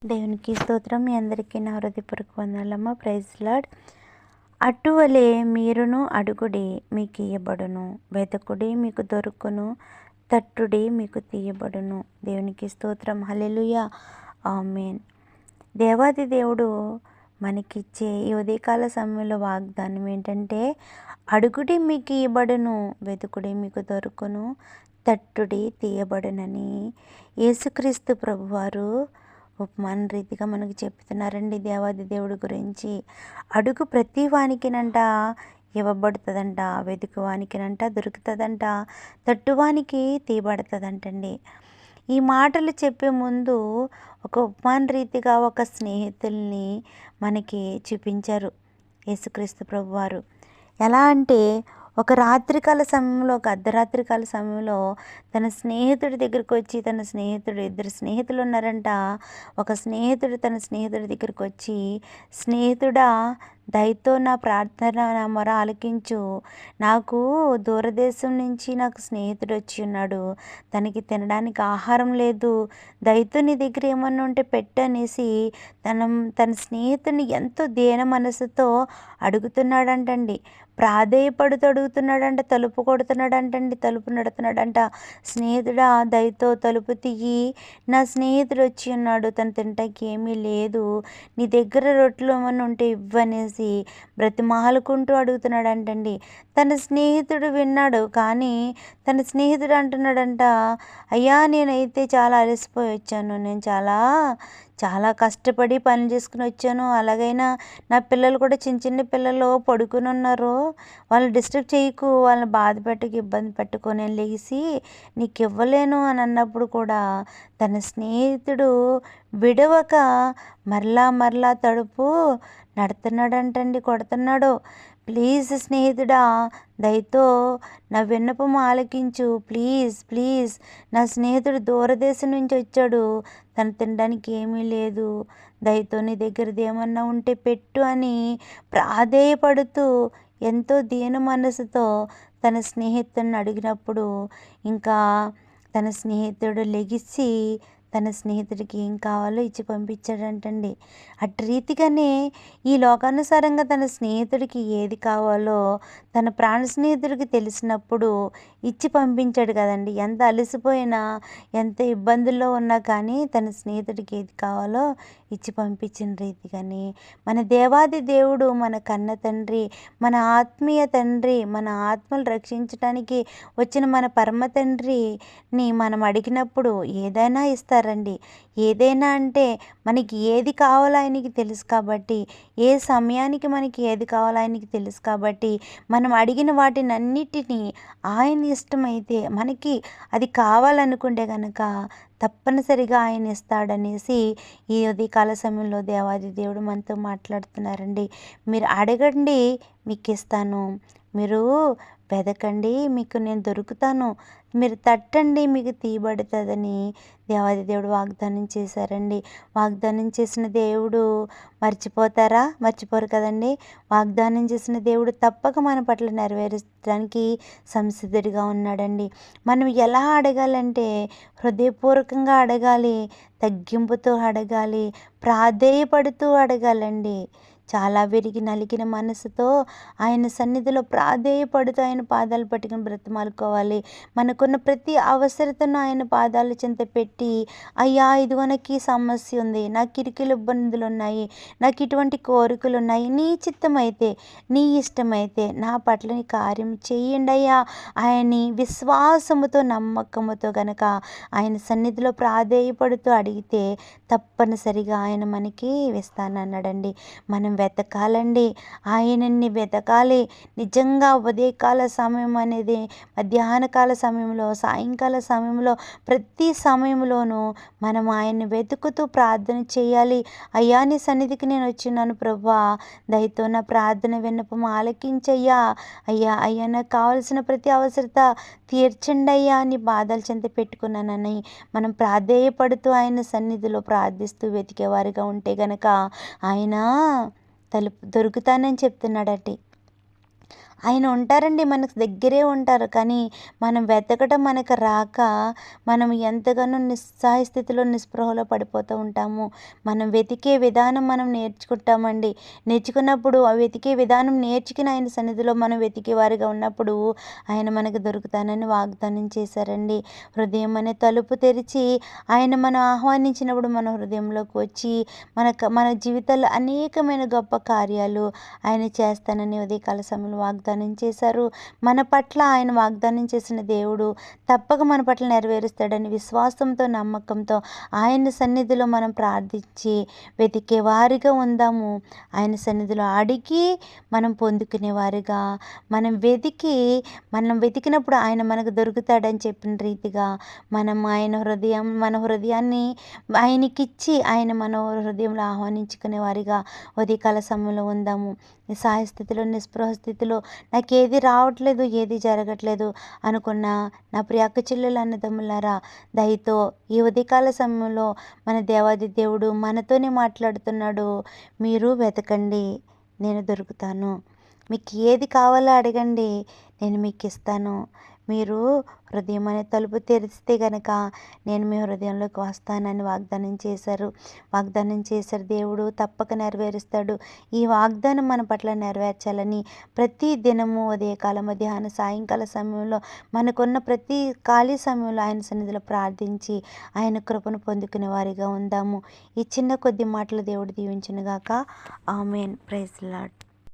దేవునికి స్తోత్రం. మీ అందరికీ నా హృదయపూర్వక వందనాలమ్మ. Praise lord. అటువలే మీరును అడుగుడి మీకు ఇయ్యబడును, వెతకుడి మీకు దొరుకును, తట్టుడి మీకు తీయబడును. దేవునికి స్తోత్రం. హల్లెలూయా, ఆమేన్. దేవాది దేవుడు మనకిచ్చే ఈ ఉదయకాల సమయంలో వాగ్దానం ఏంటంటే, అడుగుడి మీకు ఇవ్వబడును, వెతుకుడి మీకు దొరుకును, తట్టుడి తీయబడునని యేసుక్రీస్తు ప్రభువారు ఉపమాన రీతిగా మనకు చెప్తున్నారండి. దేవాది దేవుడి గురించి అడుగు ప్రతి వానికినంట ఇవ్వబడుతుందంట, వెతుకువానికినంట దొరుకుతుందంట, తట్టువానికి తీయబడుతుందంటండి. ఈ మాటలు చెప్పే ముందు ఒక ఉపమాన రీతిగా ఒక స్నేహితుల్ని మనకి చూపించారు యేసుక్రీస్తు ప్రభువారు. ఎలా అంటే ఒక రాత్రికాల సమయంలో, ఒక అర్ధరాత్రికాల సమయంలో తన స్నేహితుడి దగ్గరికి వచ్చి, ఇద్దరు స్నేహితులు ఉన్నారంట. ఒక స్నేహితుడు తన స్నేహితుడి దగ్గరికి వచ్చి, స్నేహితుడా, దయతో నా ప్రార్థన, నా మొర ఆలకించు. నాకు దూరదేశం నుంచి నాకు స్నేహితుడు వచ్చి ఉన్నాడు, తనకి తినడానికి ఆహారం లేదు, దయతో నీ దగ్గర ఏమన్నా ఉంటే పెట్టు అనేసి తన స్నేహితుడిని ఎంతో దీన మనసుతో అడుగుతున్నాడంటండి. ప్రాధేయపడుతూ అడుగుతున్నాడంట. తలుపు కొడుతున్నాడంటండి. తలుపు నడుతున్నాడంట. స్నేహితుడా, దయతో తలుపు తీయి, నా స్నేహితుడు వచ్చి ఉన్నాడు, తను తినటానికి ఏమీ లేదు, నీ దగ్గర రొట్టెలు ఏమన్నా ఉంటే ఇవ్వనేసి బ్రతిమాలుకుంటూ అడుగుతున్నాడంటండి. తన స్నేహితుడు విన్నాడు. కానీ తన స్నేహితుడు అంటున్నాడంట, అయ్యా, నేనైతే చాలా అలసిపోయి వచ్చాను, నేను చాలా కష్టపడి పని చేసుకుని వచ్చాను, అలాగైనా నా పిల్లలు కూడా చిన్న పిల్లలు పడుకుని ఉన్నారు, వాళ్ళని డిస్టర్బ్ చేయకు, వాళ్ళని బాధ పెట్టకు, ఇబ్బంది పెట్టుకో, నేను లేచి నీకు ఇవ్వలేను అని అన్నప్పుడు కూడా తన స్నేహితుడు విడవక మరలా తడుపు నడుతున్నాడంటండి, కొడుతున్నాడు. ప్లీజ్ స్నేహితుడా, దయతో నా విన్నపం ఆలకించు, ప్లీజ్. నా స్నేహితుడు దూరదేశం నుంచి వచ్చాడు, తను తినడానికి ఏమీ లేదు, దయతో నీ దగ్గరది ఏమన్నా ఉంటే పెట్టు అని ప్రాధేయపడుతూ ఎంతో దీన మనసుతో తన స్నేహితుడిని అడిగినప్పుడు ఇంకా తన స్నేహితుడు లెగిసి తన స్నేహితుడికి ఏం కావాలో ఇచ్చి పంపించాడంటండి. అటు రీతిగానే ఈ లోకానుసారంగా తన స్నేహితుడికి ఏది కావాలో తన ప్రాణ స్నేహితుడికి తెలిసినప్పుడు ఇచ్చి పంపించాడు కదండి. ఎంత అలసిపోయినా, ఎంత ఇబ్బందుల్లో ఉన్నా కానీ తన స్నేహితుడికి ఏది కావాలో ఇచ్చి పంపించిన రీతిగానే మన దేవాది దేవుడు, మన కన్న తండ్రి, మన ఆత్మీయ తండ్రి, మన ఆత్మలు రక్షించడానికి వచ్చిన మన పరమ తండ్రిని మనం అడిగినప్పుడు ఏదైనా ఇస్తారండి. ఏదైనా అంటే మనకి ఏది కావాలో ఆయనకి తెలుసు కాబట్టి, ఏ సమయానికి మనకి ఏది కావాలో ఆయనకి తెలుసు కాబట్టి, మనం అడిగిన వాటిని అన్నిటినీ ఆయన ఇష్టమైతే మనకి అది కావాలనుకుంటే కనుక తప్పనిసరిగా ఆయన ఇస్తాడనేసి ఈ ఉదయకాల సమయంలో దేవాది దేవుడు మనతో మాట్లాడుతున్నారండి. మీరు అడగండి, మీకు ఇస్తాను, మీరు వెదకండి, మీకు నేను దొరుకుతాను, మీరు తట్టండి, మీకు తీయబడుతుందని దేవాది దేవుడు వాగ్దానం చేశారండి. వాగ్దానం చేసిన దేవుడు మర్చిపోరు కదండి. వాగ్దానం చేసిన దేవుడు తప్పక మన పట్ల నెరవేర్చడానికి సంసిద్ధుడిగా ఉన్నాడండి. మనం ఎలా అడగాలంటే హృదయపూర్వకంగా అడగాలి, తగ్గింపుతో అడగాలి, ప్రాధేయపడుతూ అడగాలండి. చాలా విరిగి నలిగిన మనసుతో ఆయన సన్నిధిలో ప్రాధేయపడుతూ ఆయన పాదాలు పట్టుకుని బ్రతిమాలుకోవాలి. మనకున్న ప్రతి అవసరతను ఆయన పాదాల చెంత పెట్టి, అయ్యా, ఇదిగో నాకు ఈ సమస్య ఉంది, నాకు ఇరుకులు ఇబ్బందులు ఉన్నాయి, నాకు ఇటువంటి కోరికలు ఉన్నాయి, నీ చిత్తమైతే, నీ ఇష్టమైతే నా పట్ల నీ కార్యం చేయండి అయ్యా ఆయన్ని విశ్వాసముతో, నమ్మకముతో గనక ఆయన సన్నిధిలో ప్రాధేయపడుతూ అడిగితే తప్పనిసరిగా ఆయన మనకి ఇస్తానన్నాడండి. మనం వెతకాలండి, ఆయనని వెతకాలి. నిజంగా ఉదయకాల సమయం అనేది, మధ్యాహ్న కాల సమయంలో, సాయంకాల సమయంలో, ప్రతి సమయంలోనూ మనం ఆయన్ని వెతుకుతూ ప్రార్థన చేయాలి. అయ్యా, నీ సన్నిధికి నేను వచ్చినాను ప్రభువా, దయతో నా ప్రార్థన విన్నపం ఆలకించయ్యా, అయ్యా నాకు కావలసిన ప్రతి అవసరత తీర్చండి అయ్యా, నీ బాధలు చెంత పెట్టుకున్నానని మనం ప్రాధేయపడుతూ ఆయన సన్నిధిలో ప్రార్థిస్తూ వెతికేవారిగా ఉంటే గనక ఆయన తలుపు దొరుకుతానని చెప్తున్నాడట. ఆయన ఉంటారండి, మనకు దగ్గరే ఉంటారు. కానీ మనం వెతకడం మనకు రాక మనం ఎంతగానో నిస్సహాయ స్థితిలో, నిస్పృహలో పడిపోతూ ఉంటాము. మనం వెతికే విధానం మనం నేర్చుకుంటామండి. నేర్చుకున్నప్పుడు ఆ వెతికే విధానం నేర్చుకుని ఆయన సన్నిధిలో మనం వెతికేవారిగా ఉన్నప్పుడు ఆయన మనకు దొరుకుతానని వాగ్దానం చేశారండి. హృదయం అనే తలుపు తెరిచి ఆయన మనం ఆహ్వానించినప్పుడు మన హృదయంలోకి వచ్చి మన జీవితాల్లో అనేకమైన గొప్ప కార్యాలు ఆయన చేస్తానని ఉదయకాల సమయంలో వాగ్దానం చేశారు. మన పట్ల ఆయన వాగ్దానం చేసిన దేవుడు తప్పక మన పట్ల నెరవేరుస్తాడని విశ్వాసంతో, నమ్మకంతో ఆయన సన్నిధిలో మనం ప్రార్థించి వెతికే వారిగా ఉందాము. ఆయన సన్నిధిలో అడిగి మనం పొందుకునే వారిగా, మనం వెతికినప్పుడు ఆయన మనకు దొరుకుతాడని చెప్పిన రీతిగా మనం మన హృదయాన్ని ఆయనకిచ్చి ఆయన మన హృదయంలో ఆహ్వానించుకునే వారిగా ఉదయకాల సమయంలో ఉందాము. నిస్సహాయ స్థితిలో, నిస్పృహ స్థితిలో నాకేది రావట్లేదు, ఏది జరగట్లేదు అనుకున్న నా ప్రియ అక్క చెల్లెలు, అన్నదమ్ములారా, దయతో ఈ ఉదయకాల సమయంలో మన దేవాది దేవుడు మనతోనే మాట్లాడుతున్నాడు. మీరు వెతకండి, నేను దొరుకుతాను. మీకు ఏది కావాలో అడగండి, నేను మీకు ఇస్తాను. మీరు హృదయం అనే తలుపు తెరిస్తే గనక నేను మీ హృదయంలోకి వస్తానని వాగ్దానం చేశారు దేవుడు. తప్పక నెరవేరుస్తాడు. ఈ వాగ్దానం మన పట్ల నెరవేర్చాలని ప్రతి దినము ఉదయకాలం, మధ్యాహ్నం, సాయంకాల సమయంలో మనకున్న ప్రతి ఖాళీ సమయంలో ఆయన సన్నిధిలో ప్రార్థించి ఆయన కృపను పొందుకునే వారిగా ఉందాము. ఈ చిన్న కొద్ది మాటలు దేవుడు దీవించునుగాక. ఆమేన్. Praise lord.